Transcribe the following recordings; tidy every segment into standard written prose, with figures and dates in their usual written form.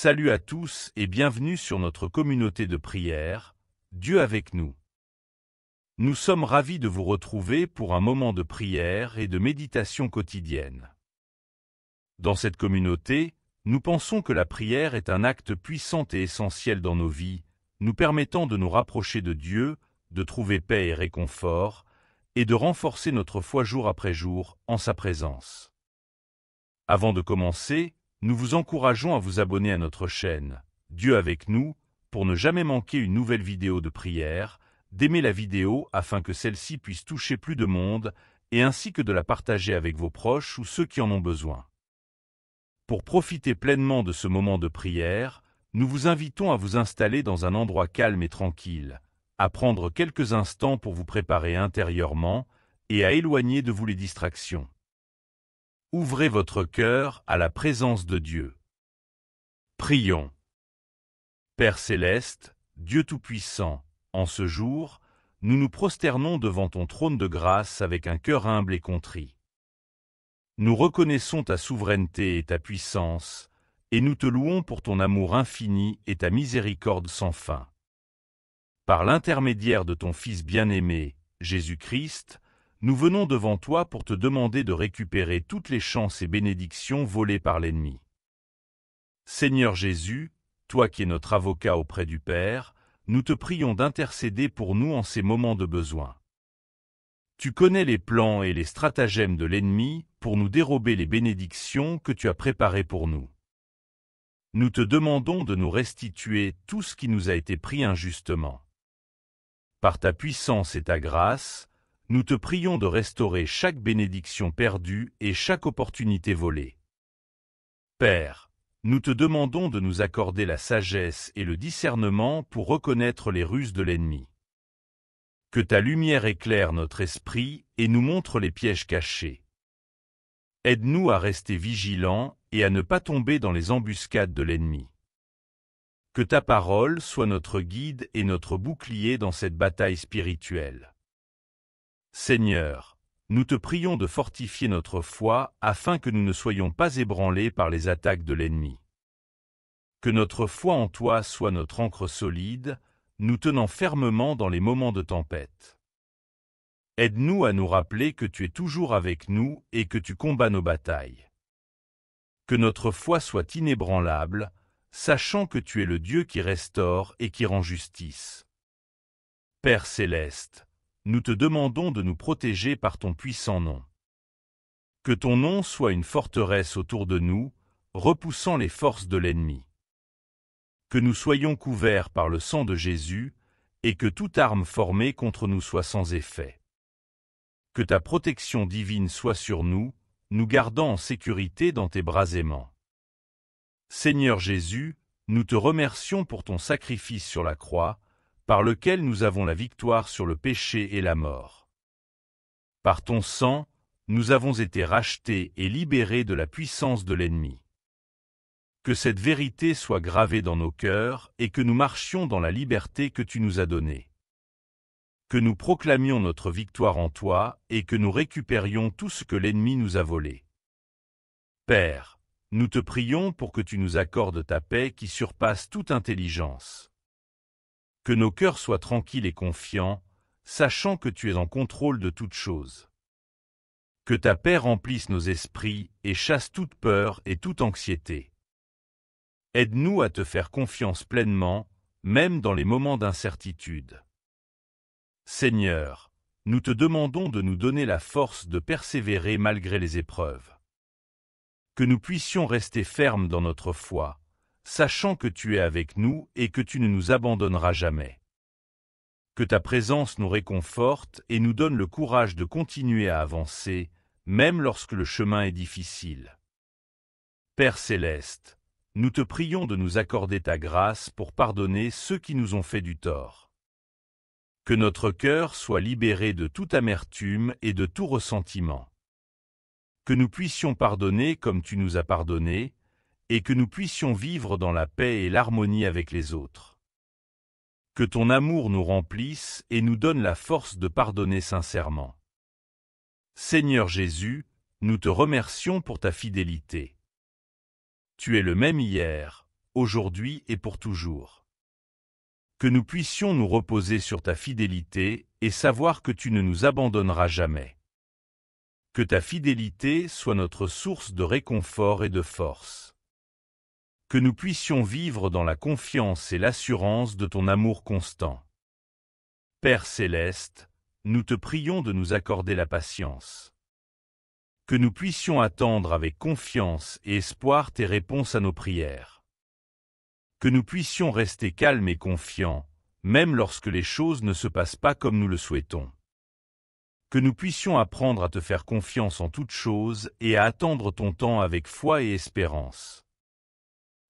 Salut à tous et bienvenue sur notre communauté de prière, Dieu avec nous. Nous sommes ravis de vous retrouver pour un moment de prière et de méditation quotidienne. Dans cette communauté, nous pensons que la prière est un acte puissant et essentiel dans nos vies, nous permettant de nous rapprocher de Dieu, de trouver paix et réconfort, et de renforcer notre foi jour après jour en sa présence. Avant de commencer, nous vous encourageons à vous abonner à notre chaîne, Dieu avec nous, pour ne jamais manquer une nouvelle vidéo de prière, d'aimer la vidéo afin que celle-ci puisse toucher plus de monde, et ainsi que de la partager avec vos proches ou ceux qui en ont besoin. Pour profiter pleinement de ce moment de prière, nous vous invitons à vous installer dans un endroit calme et tranquille, à prendre quelques instants pour vous préparer intérieurement et à éloigner de vous les distractions. Ouvrez votre cœur à la présence de Dieu. Prions. Père céleste, Dieu Tout-Puissant, en ce jour, nous nous prosternons devant ton trône de grâce avec un cœur humble et contrit. Nous reconnaissons ta souveraineté et ta puissance, et nous te louons pour ton amour infini et ta miséricorde sans fin. Par l'intermédiaire de ton Fils bien-aimé, Jésus-Christ, nous venons devant toi pour te demander de récupérer toutes les chances et bénédictions volées par l'ennemi. Seigneur Jésus, toi qui es notre avocat auprès du Père, nous te prions d'intercéder pour nous en ces moments de besoin. Tu connais les plans et les stratagèmes de l'ennemi pour nous dérober les bénédictions que tu as préparées pour nous. Nous te demandons de nous restituer tout ce qui nous a été pris injustement. Par ta puissance et ta grâce, nous te prions de restaurer chaque bénédiction perdue et chaque opportunité volée. Père, nous te demandons de nous accorder la sagesse et le discernement pour reconnaître les ruses de l'ennemi. Que ta lumière éclaire notre esprit et nous montre les pièges cachés. Aide-nous à rester vigilants et à ne pas tomber dans les embuscades de l'ennemi. Que ta parole soit notre guide et notre bouclier dans cette bataille spirituelle. Seigneur, nous te prions de fortifier notre foi afin que nous ne soyons pas ébranlés par les attaques de l'ennemi. Que notre foi en toi soit notre ancre solide, nous tenant fermement dans les moments de tempête. Aide-nous à nous rappeler que tu es toujours avec nous et que tu combats nos batailles. Que notre foi soit inébranlable, sachant que tu es le Dieu qui restaure et qui rend justice. Père céleste, nous te demandons de nous protéger par ton puissant nom. Que ton nom soit une forteresse autour de nous, repoussant les forces de l'ennemi. Que nous soyons couverts par le sang de Jésus, et que toute arme formée contre nous soit sans effet. Que ta protection divine soit sur nous, nous gardant en sécurité dans tes bras aimants. Seigneur Jésus, nous te remercions pour ton sacrifice sur la croix, par lequel nous avons la victoire sur le péché et la mort. Par ton sang, nous avons été rachetés et libérés de la puissance de l'ennemi. Que cette vérité soit gravée dans nos cœurs et que nous marchions dans la liberté que tu nous as donnée. Que nous proclamions notre victoire en toi et que nous récupérions tout ce que l'ennemi nous a volé. Père, nous te prions pour que tu nous accordes ta paix qui surpasse toute intelligence. Que nos cœurs soient tranquilles et confiants, sachant que tu es en contrôle de toutes choses. Que ta paix remplisse nos esprits et chasse toute peur et toute anxiété. Aide-nous à te faire confiance pleinement, même dans les moments d'incertitude. Seigneur, nous te demandons de nous donner la force de persévérer malgré les épreuves. Que nous puissions rester fermes dans notre foi, sachant que tu es avec nous et que tu ne nous abandonneras jamais. Que ta présence nous réconforte et nous donne le courage de continuer à avancer, même lorsque le chemin est difficile. Père céleste, nous te prions de nous accorder ta grâce pour pardonner ceux qui nous ont fait du tort. Que notre cœur soit libéré de toute amertume et de tout ressentiment. Que nous puissions pardonner comme tu nous as pardonné, et que nous puissions vivre dans la paix et l'harmonie avec les autres. Que ton amour nous remplisse et nous donne la force de pardonner sincèrement. Seigneur Jésus, nous te remercions pour ta fidélité. Tu es le même hier, aujourd'hui et pour toujours. Que nous puissions nous reposer sur ta fidélité et savoir que tu ne nous abandonneras jamais. Que ta fidélité soit notre source de réconfort et de force. Que nous puissions vivre dans la confiance et l'assurance de ton amour constant. Père céleste, nous te prions de nous accorder la patience. Que nous puissions attendre avec confiance et espoir tes réponses à nos prières. Que nous puissions rester calmes et confiants, même lorsque les choses ne se passent pas comme nous le souhaitons. Que nous puissions apprendre à te faire confiance en toutes choses et à attendre ton temps avec foi et espérance.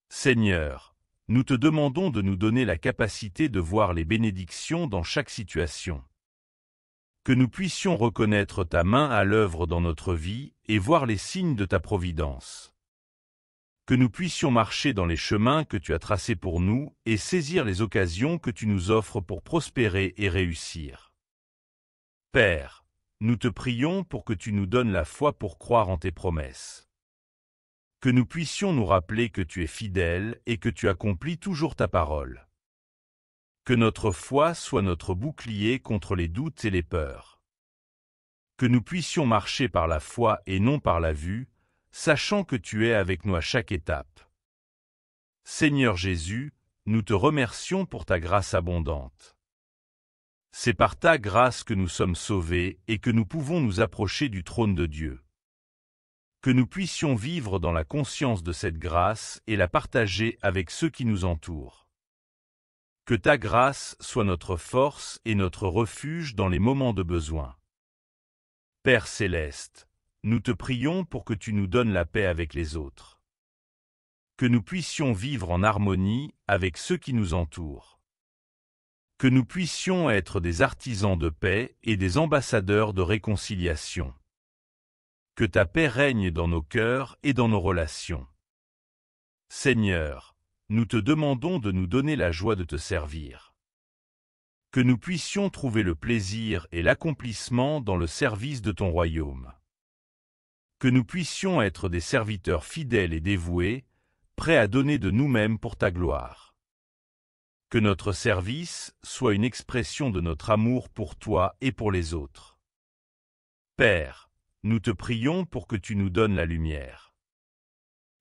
Seigneur, nous te demandons de nous donner la capacité de voir les bénédictions dans chaque situation. Que nous puissions reconnaître ta main à l'œuvre dans notre vie et voir les signes de ta providence. Que nous puissions marcher dans les chemins que tu as tracés pour nous et saisir les occasions que tu nous offres pour prospérer et réussir. Père, nous te prions pour que tu nous donnes la foi pour croire en tes promesses. Que nous puissions nous rappeler que tu es fidèle et que tu accomplis toujours ta parole. Que notre foi soit notre bouclier contre les doutes et les peurs. Que nous puissions marcher par la foi et non par la vue, sachant que tu es avec nous à chaque étape. Seigneur Jésus, nous te remercions pour ta grâce abondante. C'est par ta grâce que nous sommes sauvés et que nous pouvons nous approcher du trône de Dieu. Que nous puissions vivre dans la conscience de cette grâce et la partager avec ceux qui nous entourent. Que ta grâce soit notre force et notre refuge dans les moments de besoin. Père céleste, nous te prions pour que tu nous donnes la paix avec les autres. Que nous puissions vivre en harmonie avec ceux qui nous entourent. Que nous puissions être des artisans de paix et des ambassadeurs de réconciliation. Que ta paix règne dans nos cœurs et dans nos relations. Seigneur, nous te demandons de nous donner la joie de te servir. Que nous puissions trouver le plaisir et l'accomplissement dans le service de ton royaume. Que nous puissions être des serviteurs fidèles et dévoués, prêts à donner de nous-mêmes pour ta gloire. Que notre service soit une expression de notre amour pour toi et pour les autres. Père, nous te prions pour que tu nous donnes la lumière.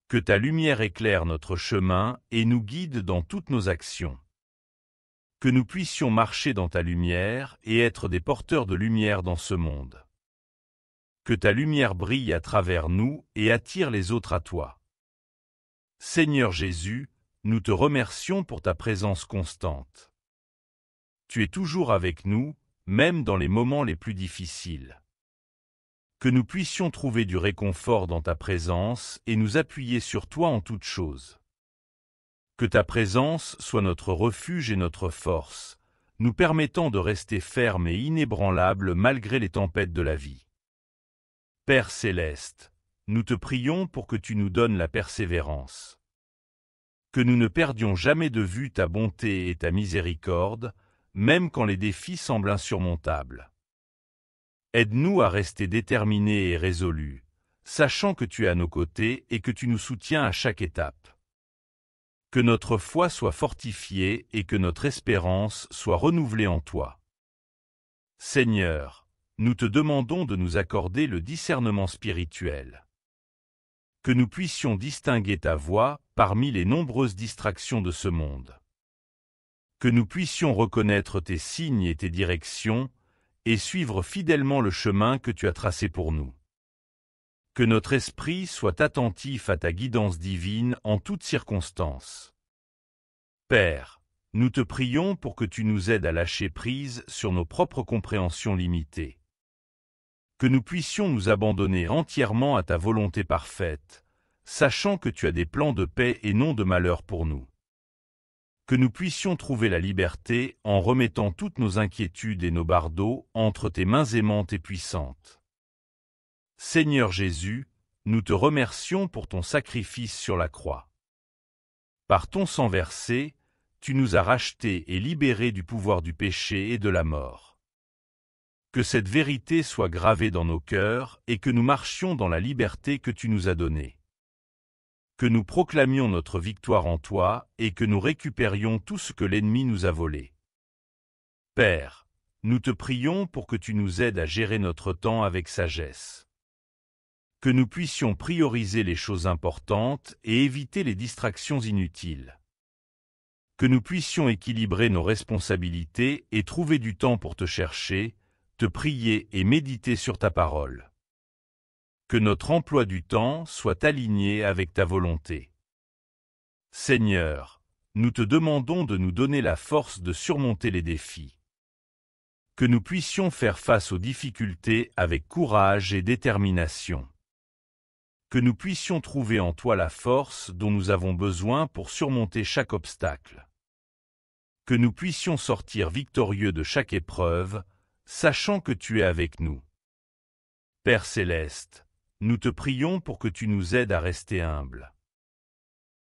Que ta lumière éclaire notre chemin et nous guide dans toutes nos actions. Que nous puissions marcher dans ta lumière et être des porteurs de lumière dans ce monde. Que ta lumière brille à travers nous et attire les autres à toi. Seigneur Jésus, nous te remercions pour ta présence constante. Tu es toujours avec nous, même dans les moments les plus difficiles. Que nous puissions trouver du réconfort dans ta présence et nous appuyer sur toi en toutes choses. Que ta présence soit notre refuge et notre force, nous permettant de rester fermes et inébranlables malgré les tempêtes de la vie. Père céleste, nous te prions pour que tu nous donnes la persévérance. Que nous ne perdions jamais de vue ta bonté et ta miséricorde, même quand les défis semblent insurmontables. Aide-nous à rester déterminés et résolus, sachant que tu es à nos côtés et que tu nous soutiens à chaque étape. Que notre foi soit fortifiée et que notre espérance soit renouvelée en toi. Seigneur, nous te demandons de nous accorder le discernement spirituel. Que nous puissions distinguer ta voix parmi les nombreuses distractions de ce monde. Que nous puissions reconnaître tes signes et tes directions, et suivre fidèlement le chemin que tu as tracé pour nous. Que notre esprit soit attentif à ta guidance divine en toutes circonstances. Père, nous te prions pour que tu nous aides à lâcher prise sur nos propres compréhensions limitées. Que nous puissions nous abandonner entièrement à ta volonté parfaite, sachant que tu as des plans de paix et non de malheur pour nous. Que nous puissions trouver la liberté en remettant toutes nos inquiétudes et nos bardeaux entre tes mains aimantes et puissantes. Seigneur Jésus, nous te remercions pour ton sacrifice sur la croix. Par ton sang versé, tu nous as rachetés et libérés du pouvoir du péché et de la mort. Que cette vérité soit gravée dans nos cœurs et que nous marchions dans la liberté que tu nous as donnée. que nous proclamions notre victoire en toi et que nous récupérions tout ce que l'ennemi nous a volé. Père, nous te prions pour que tu nous aides à gérer notre temps avec sagesse. Que nous puissions prioriser les choses importantes et éviter les distractions inutiles. Que nous puissions équilibrer nos responsabilités et trouver du temps pour te chercher, te prier et méditer sur ta parole. Que notre emploi du temps soit aligné avec ta volonté. Seigneur, nous te demandons de nous donner la force de surmonter les défis. Que nous puissions faire face aux difficultés avec courage et détermination. Que nous puissions trouver en toi la force dont nous avons besoin pour surmonter chaque obstacle. Que nous puissions sortir victorieux de chaque épreuve, sachant que tu es avec nous. Père céleste, nous te prions pour que tu nous aides à rester humbles.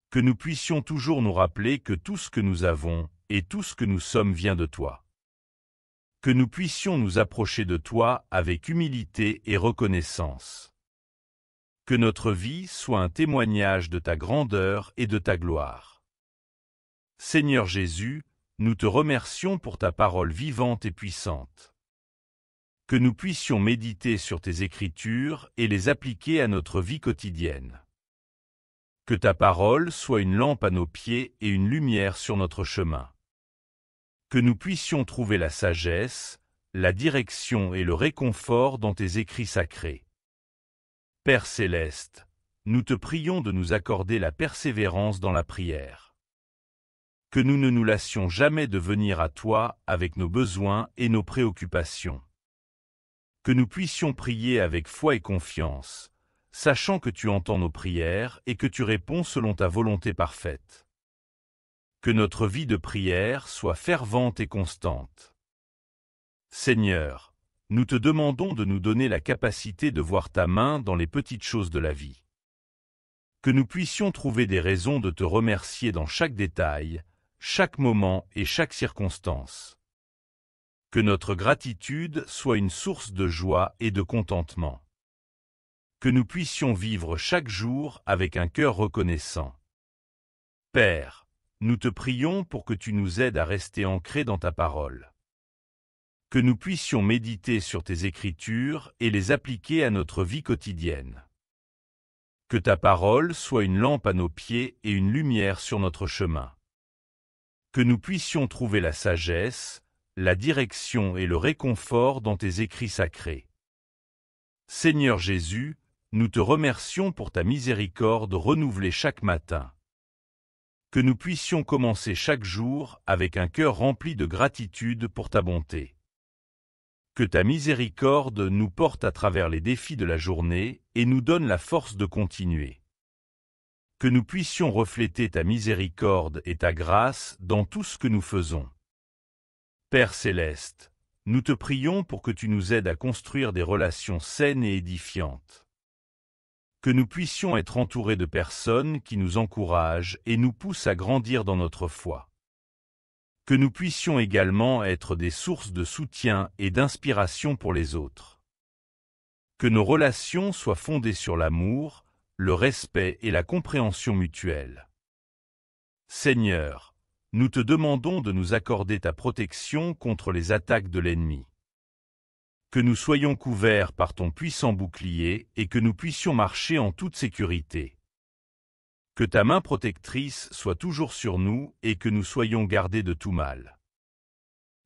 Que nous puissions toujours nous rappeler que tout ce que nous avons et tout ce que nous sommes vient de toi. Que nous puissions nous approcher de toi avec humilité et reconnaissance. Que notre vie soit un témoignage de ta grandeur et de ta gloire. Seigneur Jésus, nous te remercions pour ta parole vivante et puissante. Que nous puissions méditer sur tes Écritures et les appliquer à notre vie quotidienne. Que ta parole soit une lampe à nos pieds et une lumière sur notre chemin. Que nous puissions trouver la sagesse, la direction et le réconfort dans tes écrits sacrés. Père céleste, nous te prions de nous accorder la persévérance dans la prière. Que nous ne nous lassions jamais de venir à toi avec nos besoins et nos préoccupations. Que nous puissions prier avec foi et confiance, sachant que tu entends nos prières et que tu réponds selon ta volonté parfaite. Que notre vie de prière soit fervente et constante. Seigneur, nous te demandons de nous donner la capacité de voir ta main dans les petites choses de la vie. Que nous puissions trouver des raisons de te remercier dans chaque détail, chaque moment et chaque circonstance. Que notre gratitude soit une source de joie et de contentement. Que nous puissions vivre chaque jour avec un cœur reconnaissant. Père, nous te prions pour que tu nous aides à rester ancrés dans ta parole. Que nous puissions méditer sur tes Écritures et les appliquer à notre vie quotidienne. Que ta parole soit une lampe à nos pieds et une lumière sur notre chemin. Que nous puissions trouver la sagesse, la direction et le réconfort dans tes écrits sacrés. Seigneur Jésus, nous te remercions pour ta miséricorde renouvelée chaque matin. Que nous puissions commencer chaque jour avec un cœur rempli de gratitude pour ta bonté. Que ta miséricorde nous porte à travers les défis de la journée et nous donne la force de continuer. Que nous puissions refléter ta miséricorde et ta grâce dans tout ce que nous faisons. Père céleste, nous te prions pour que tu nous aides à construire des relations saines et édifiantes. Que nous puissions être entourés de personnes qui nous encouragent et nous poussent à grandir dans notre foi. Que nous puissions également être des sources de soutien et d'inspiration pour les autres. Que nos relations soient fondées sur l'amour, le respect et la compréhension mutuelle. Seigneur, nous te demandons de nous accorder ta protection contre les attaques de l'ennemi. Que nous soyons couverts par ton puissant bouclier et que nous puissions marcher en toute sécurité. Que ta main protectrice soit toujours sur nous et que nous soyons gardés de tout mal.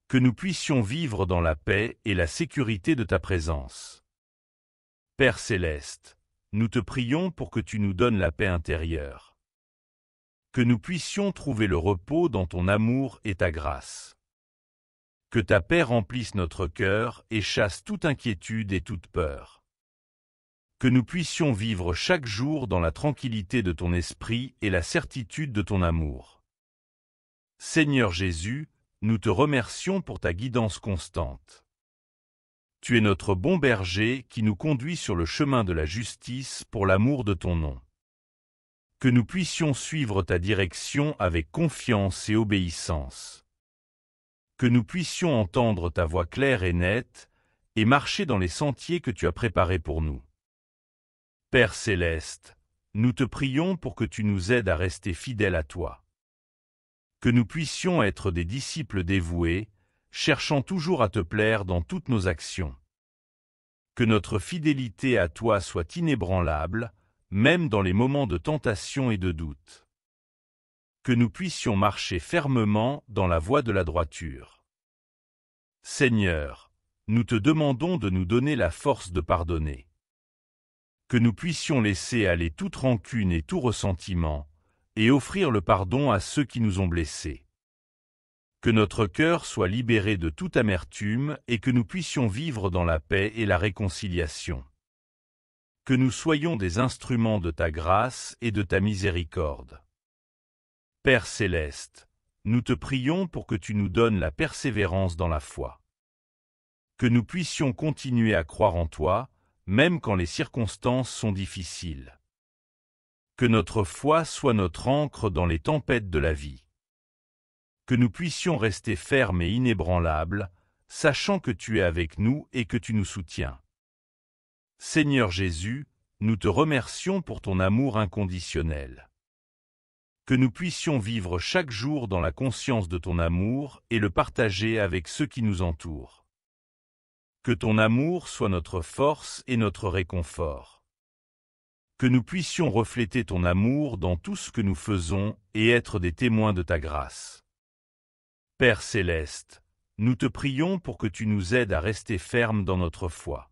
Que nous puissions vivre dans la paix et la sécurité de ta présence. Père céleste, nous te prions pour que tu nous donnes la paix intérieure. Que nous puissions trouver le repos dans ton amour et ta grâce. Que ta paix remplisse notre cœur et chasse toute inquiétude et toute peur. Que nous puissions vivre chaque jour dans la tranquillité de ton esprit et la certitude de ton amour. Seigneur Jésus, nous te remercions pour ta guidance constante. Tu es notre bon berger qui nous conduit sur le chemin de la justice pour l'amour de ton nom. Que nous puissions suivre ta direction avec confiance et obéissance. Que nous puissions entendre ta voix claire et nette et marcher dans les sentiers que tu as préparés pour nous. Père céleste, nous te prions pour que tu nous aides à rester fidèles à toi. Que nous puissions être des disciples dévoués, cherchant toujours à te plaire dans toutes nos actions. Que notre fidélité à toi soit inébranlable, même dans les moments de tentation et de doute. Que nous puissions marcher fermement dans la voie de la droiture. Seigneur, nous te demandons de nous donner la force de pardonner. Que nous puissions laisser aller toute rancune et tout ressentiment, et offrir le pardon à ceux qui nous ont blessés. Que notre cœur soit libéré de toute amertume et que nous puissions vivre dans la paix et la réconciliation. Que nous soyons des instruments de ta grâce et de ta miséricorde. Père céleste, nous te prions pour que tu nous donnes la persévérance dans la foi. Que nous puissions continuer à croire en toi, même quand les circonstances sont difficiles. Que notre foi soit notre ancre dans les tempêtes de la vie. Que nous puissions rester fermes et inébranlables, sachant que tu es avec nous et que tu nous soutiens. Seigneur Jésus, nous te remercions pour ton amour inconditionnel. Que nous puissions vivre chaque jour dans la conscience de ton amour et le partager avec ceux qui nous entourent. Que ton amour soit notre force et notre réconfort. Que nous puissions refléter ton amour dans tout ce que nous faisons et être des témoins de ta grâce. Père céleste, nous te prions pour que tu nous aides à rester fermes dans notre foi.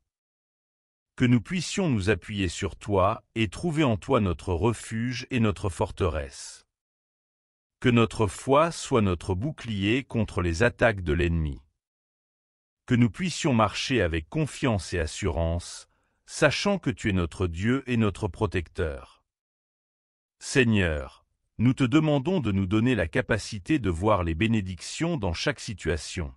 Que nous puissions nous appuyer sur toi et trouver en toi notre refuge et notre forteresse. Que notre foi soit notre bouclier contre les attaques de l'ennemi. Que nous puissions marcher avec confiance et assurance, sachant que tu es notre Dieu et notre protecteur. Seigneur, nous te demandons de nous donner la capacité de voir les bénédictions dans chaque situation.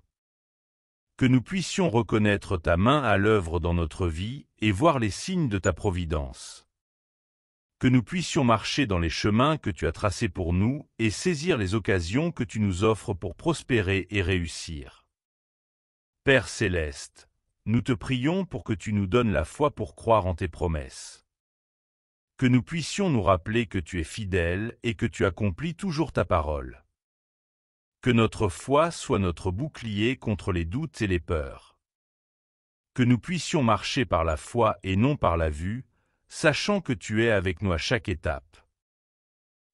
Que nous puissions reconnaître ta main à l'œuvre dans notre vie et voir les signes de ta providence. Que nous puissions marcher dans les chemins que tu as tracés pour nous et saisir les occasions que tu nous offres pour prospérer et réussir. Père céleste, nous te prions pour que tu nous donnes la foi pour croire en tes promesses. Que nous puissions nous rappeler que tu es fidèle et que tu accomplis toujours ta parole. Que notre foi soit notre bouclier contre les doutes et les peurs. Que nous puissions marcher par la foi et non par la vue, sachant que tu es avec nous à chaque étape.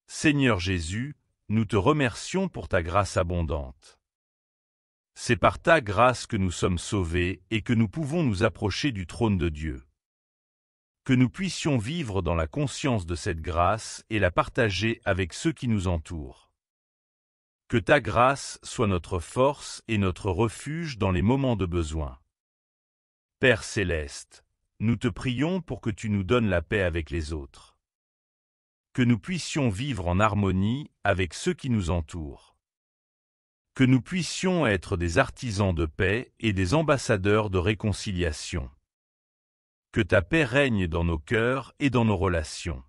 Seigneur Jésus, nous te remercions pour ta grâce abondante. C'est par ta grâce que nous sommes sauvés et que nous pouvons nous approcher du trône de Dieu. Que nous puissions vivre dans la conscience de cette grâce et la partager avec ceux qui nous entourent. Que ta grâce soit notre force et notre refuge dans les moments de besoin. Père céleste, nous te prions pour que tu nous donnes la paix avec les autres. Que nous puissions vivre en harmonie avec ceux qui nous entourent. Que nous puissions être des artisans de paix et des ambassadeurs de réconciliation. Que ta paix règne dans nos cœurs et dans nos relations.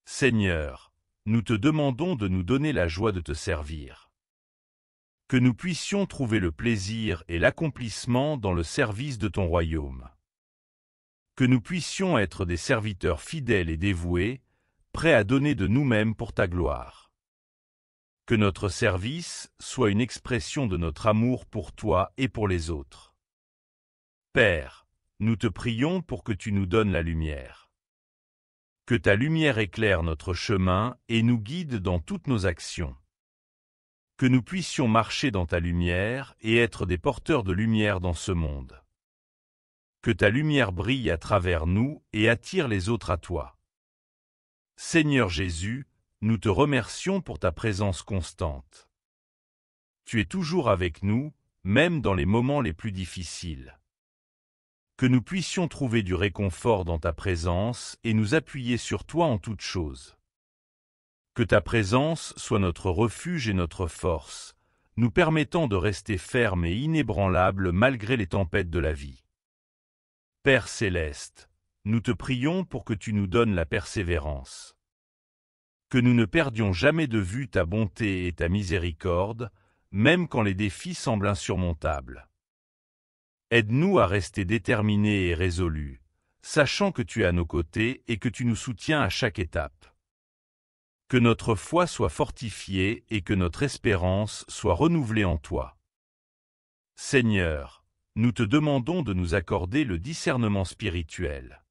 Seigneur, nous te demandons de nous donner la joie de te servir. Que nous puissions trouver le plaisir et l'accomplissement dans le service de ton royaume. Que nous puissions être des serviteurs fidèles et dévoués, prêts à donner de nous-mêmes pour ta gloire. Que notre service soit une expression de notre amour pour toi et pour les autres. Père, nous te prions pour que tu nous donnes la lumière. Que ta lumière éclaire notre chemin et nous guide dans toutes nos actions. Que nous puissions marcher dans ta lumière et être des porteurs de lumière dans ce monde. Que ta lumière brille à travers nous et attire les autres à toi. Seigneur Jésus, nous te remercions pour ta présence constante. Tu es toujours avec nous, même dans les moments les plus difficiles. Que nous puissions trouver du réconfort dans ta présence et nous appuyer sur toi en toutes choses. Que ta présence soit notre refuge et notre force, nous permettant de rester fermes et inébranlables malgré les tempêtes de la vie. Père céleste, nous te prions pour que tu nous donnes la persévérance. Que nous ne perdions jamais de vue ta bonté et ta miséricorde, même quand les défis semblent insurmontables. Aide-nous à rester déterminés et résolus, sachant que tu es à nos côtés et que tu nous soutiens à chaque étape. Que notre foi soit fortifiée et que notre espérance soit renouvelée en toi. Seigneur, nous te demandons de nous accorder le discernement spirituel.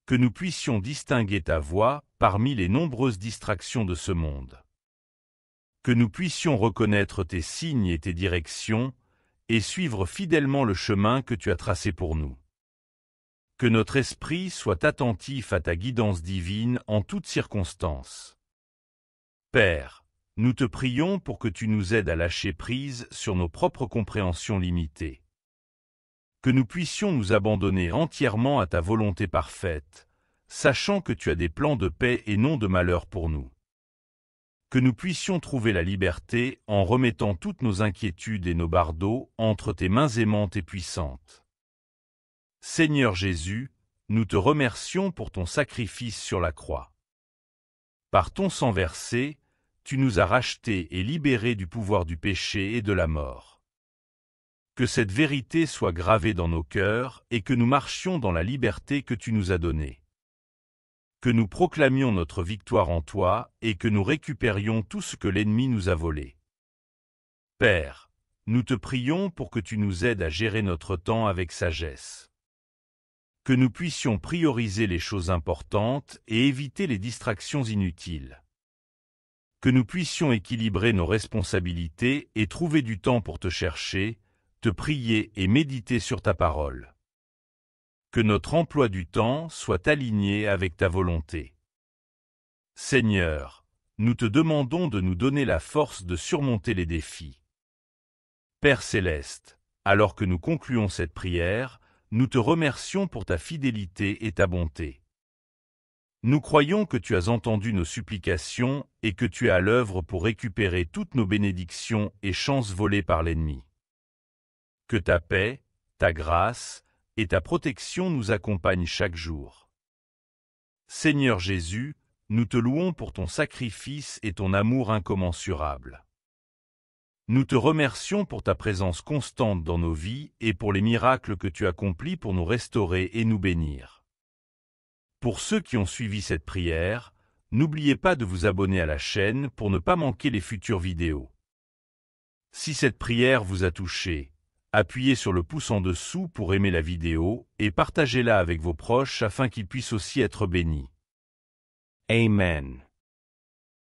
Que nous puissions distinguer ta voix parmi les nombreuses distractions de ce monde. Que nous puissions reconnaître tes signes et tes directions, et suivre fidèlement le chemin que tu as tracé pour nous. Que notre esprit soit attentif à ta guidance divine en toutes circonstances. Père, nous te prions pour que tu nous aides à lâcher prise sur nos propres compréhensions limitées. Que nous puissions nous abandonner entièrement à ta volonté parfaite, sachant que tu as des plans de paix et non de malheur pour nous. Que nous puissions trouver la liberté en remettant toutes nos inquiétudes et nos bardeaux entre tes mains aimantes et puissantes. Seigneur Jésus, nous te remercions pour ton sacrifice sur la croix. Par ton sang versé, tu nous as rachetés et libérés du pouvoir du péché et de la mort. Que cette vérité soit gravée dans nos cœurs et que nous marchions dans la liberté que tu nous as donnée. Que nous proclamions notre victoire en toi et que nous récupérions tout ce que l'ennemi nous a volé. Père, nous te prions pour que tu nous aides à gérer notre temps avec sagesse. Que nous puissions prioriser les choses importantes et éviter les distractions inutiles. Que nous puissions équilibrer nos responsabilités et trouver du temps pour te chercher, te prier et méditer sur ta parole. Que notre emploi du temps soit aligné avec ta volonté. Seigneur, nous te demandons de nous donner la force de surmonter les défis. Père céleste, alors que nous concluons cette prière, nous te remercions pour ta fidélité et ta bonté. Nous croyons que tu as entendu nos supplications et que tu es à l'œuvre pour récupérer toutes nos bénédictions et chances volées par l'ennemi. Que ta paix, ta grâce et ta protection nous accompagnent chaque jour. Seigneur Jésus, nous te louons pour ton sacrifice et ton amour incommensurable. Nous te remercions pour ta présence constante dans nos vies et pour les miracles que tu accomplis pour nous restaurer et nous bénir. Pour ceux qui ont suivi cette prière, n'oubliez pas de vous abonner à la chaîne pour ne pas manquer les futures vidéos. Si cette prière vous a touché, appuyez sur le pouce en dessous pour aimer la vidéo et partagez-la avec vos proches afin qu'ils puissent aussi être bénis. Amen.